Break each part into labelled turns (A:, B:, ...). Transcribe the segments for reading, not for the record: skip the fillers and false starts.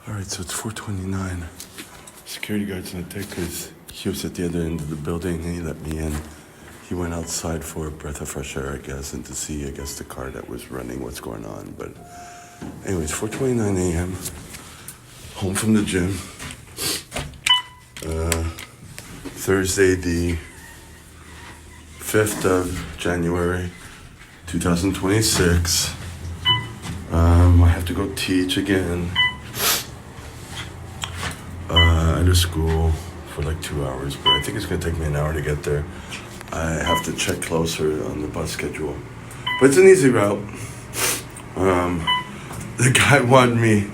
A: All right, so it's 4:29. Security guard's not there because he was at the other end of the building and he let me in. He went outside for a breath of fresh air, I guess, and to see, I guess, the car that was running, what's going on. But anyways, 4:29 a.m., home from the gym. Thursday, the 5th of January, 2026. I have to go teach again at a school for like 2 hours, but I think it's gonna take me an hour to get there. I have to check closer on the bus schedule, but it's an easy route. The guy wanted me,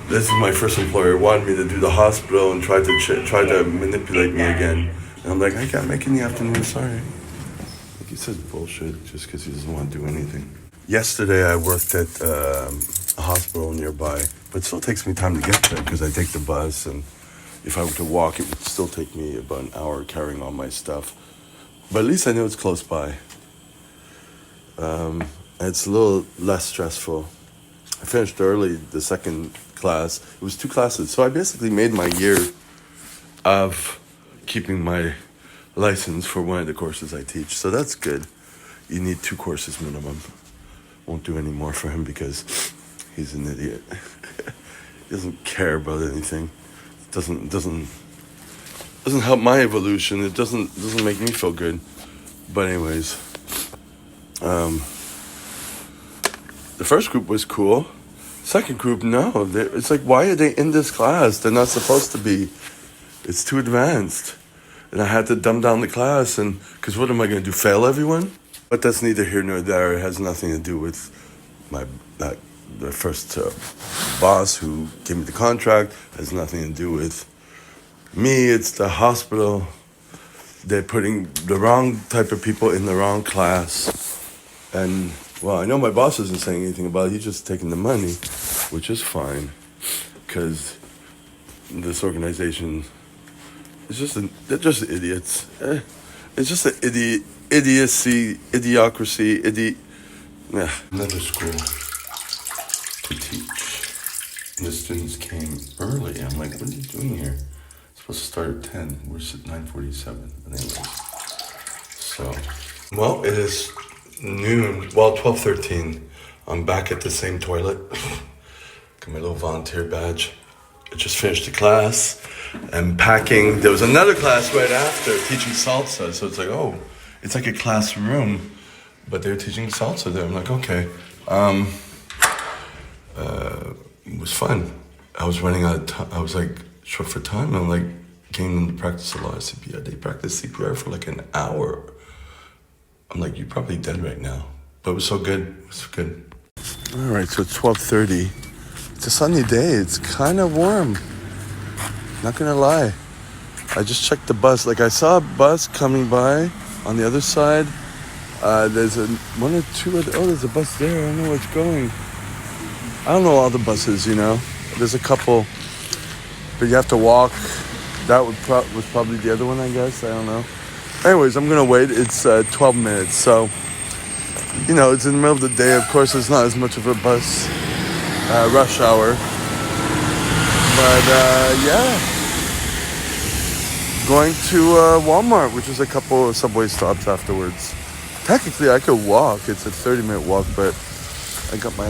A: this is my first employer, wanted me to do the hospital and tried to manipulate me again. And I'm like, I can't make it in the afternoon, sorry. Like he says bullshit just because he doesn't want to do anything. Yesterday I worked at a hospital nearby, but it still takes me time to get there because I take the bus, and if I were to walk it would still take me about an hour carrying all my stuff. But at least I know it's close by. It's a little less stressful. I finished early the second class. It was 2 classes, so I basically made my year of keeping my license for one of the courses I teach. So that's good. You need 2 courses minimum. Won't do any more for him because he's an idiot. He doesn't care about anything. Doesn't help my evolution. It doesn't make me feel good. But anyways, the first group was cool. Second group, no. It's like, why are they in this class? They're not supposed to be. It's too advanced. And I had to dumb down the class, and because what am I going to do, fail everyone? But that's neither here nor there. It has nothing to do with the first boss who gave me the contract. It has nothing to do with me. It's the hospital. They're putting the wrong type of people in the wrong class. And, well, I know my boss isn't saying anything about it. He's just taking the money, which is fine. Because this organization is they're just idiots. It's just an idiocy, idiocracy, Another school to teach. And the students came early. I'm like, what are you doing here? It's supposed to start at 10. We're at 9:47. But anyways. So, well, it is noon. Well, 12:13. I'm back at the same toilet. Got my little volunteer badge. I just finished the class. I'm packing. There was another class right after teaching salsa. So it's like, oh, it's like a classroom, but they're teaching salsa there. I'm like, okay. It was fun. I was running out of time. I was like short for time. I'm like getting them to practice a lot of CPR. They practiced CPR for like an hour. I'm like, you're probably dead right now. But it was so good. It was good. All right, so it's 12:30. It's a sunny day. It's kind of warm. Not gonna lie. I just checked the bus. Like I saw a bus coming by on the other side. There's one or two other. Oh, there's a bus there. I don't know where it's going. I don't know all the buses, you know. There's a couple, but you have to walk. That was probably the other one, I guess. I don't know. Anyways, I'm gonna wait. It's 12 minutes, so you know it's in the middle of the day. Of course, it's not as much of a bus rush hour, but yeah. Going to Walmart, which is a couple of subway stops afterwards. Technically, I could walk. It's a 30-minute walk, but I got my,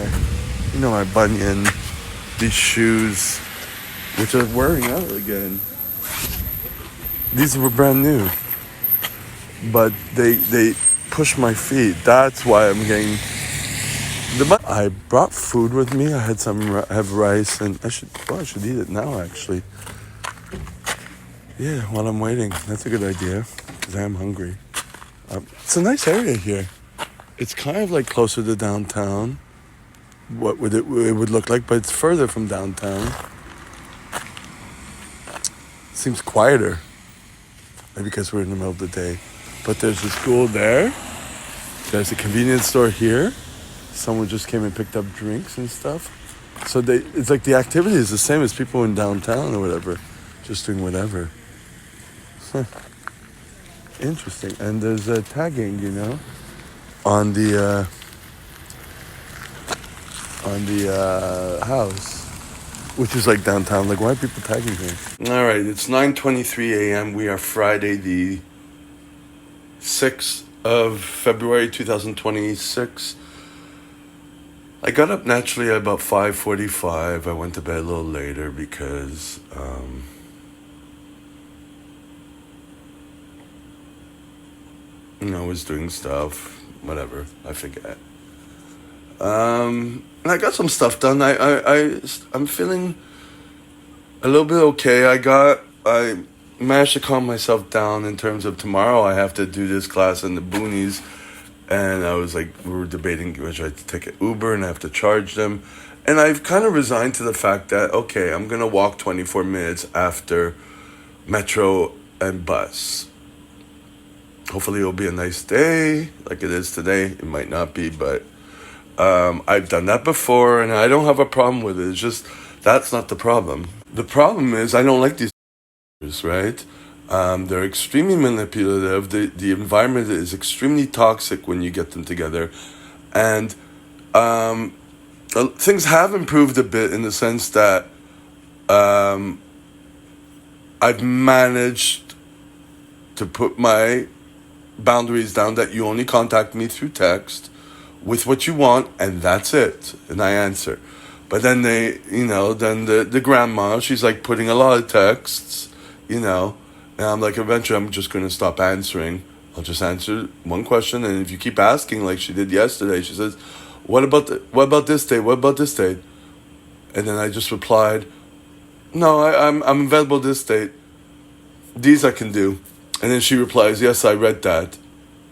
A: my bunion, these shoes, which are wearing out again. These were brand new, but they push my feet. That's why I'm getting I brought food with me. I have rice, and I should eat it now, actually. Yeah, while I'm waiting. That's a good idea, because I am hungry. It's a nice area here. It's kind of like closer to downtown. What would it would look like, but it's further from downtown. Seems quieter. Maybe because we're in the middle of the day. But there's a school there. There's a convenience store here. Someone just came and picked up drinks and stuff. So it's like the activity is the same as people in downtown or whatever. Just doing whatever. Interesting. And there's tagging, on the house. which is like downtown. Like, why are people tagging here? All right, it's 9:23 a.m. We are Friday, the 6th of February, 2026. I got up naturally at about 5:45. I went to bed a little later because I was doing stuff, whatever. I forget. And I got some stuff done. I'm feeling a little bit okay. I managed to calm myself down in terms of tomorrow. I have to do this class in the boonies, and I was like, we were debating which I take an Uber and I have to charge them, and I've kind of resigned to the fact that okay, I'm gonna walk 24 minutes after metro and bus. Hopefully it'll be a nice day like it is today. It might not be, but I've done that before and I don't have a problem with it. It's just that's not the problem. The problem is I don't like these right? They're extremely manipulative. The environment is extremely toxic when you get them together. And things have improved a bit in the sense that I've managed to put my boundaries down that you only contact me through text with what you want, and that's it. And I answer. But then then the grandma, she's like putting a lot of texts, and I'm like, eventually I'm just going to stop answering. I'll just answer one question, and if you keep asking, like she did yesterday, she says, what about this date? What about this date? And then I just replied, no, I'm available this date. These I can do. And then she replies, yes, I read that.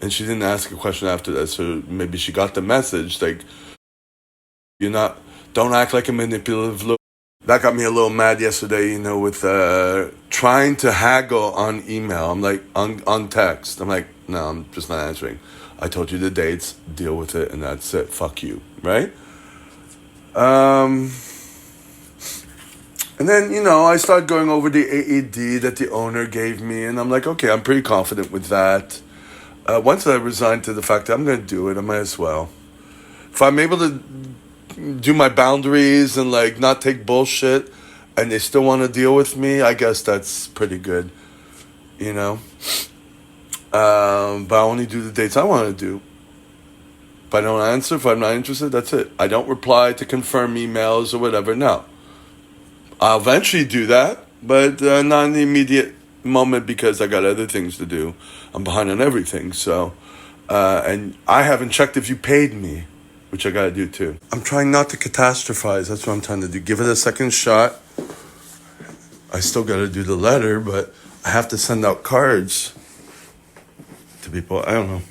A: And she didn't ask a question after that, so maybe she got the message, like, don't act like a manipulative look. That got me a little mad yesterday, with trying to haggle on email. I'm like, on text. I'm like, no, I'm just not answering. I told you the dates, deal with it, and that's it. Fuck you, right? And then, I started going over the AED that the owner gave me, and I'm like, okay, I'm pretty confident with that. Once I resigned to the fact that I'm going to do it, I might as well. If I'm able to do my boundaries and, like, not take bullshit, and they still want to deal with me, I guess that's pretty good, But I only do the dates I want to do. If I don't answer, if I'm not interested, that's it. I don't reply to confirm emails or whatever, no. I'll eventually do that, but not in the immediate moment because I got other things to do. I'm behind on everything, so... and I haven't checked if you paid me, which I got to do too. I'm trying not to catastrophize. That's what I'm trying to do. Give it a second shot. I still got to do the letter, but I have to send out cards to people. I don't know.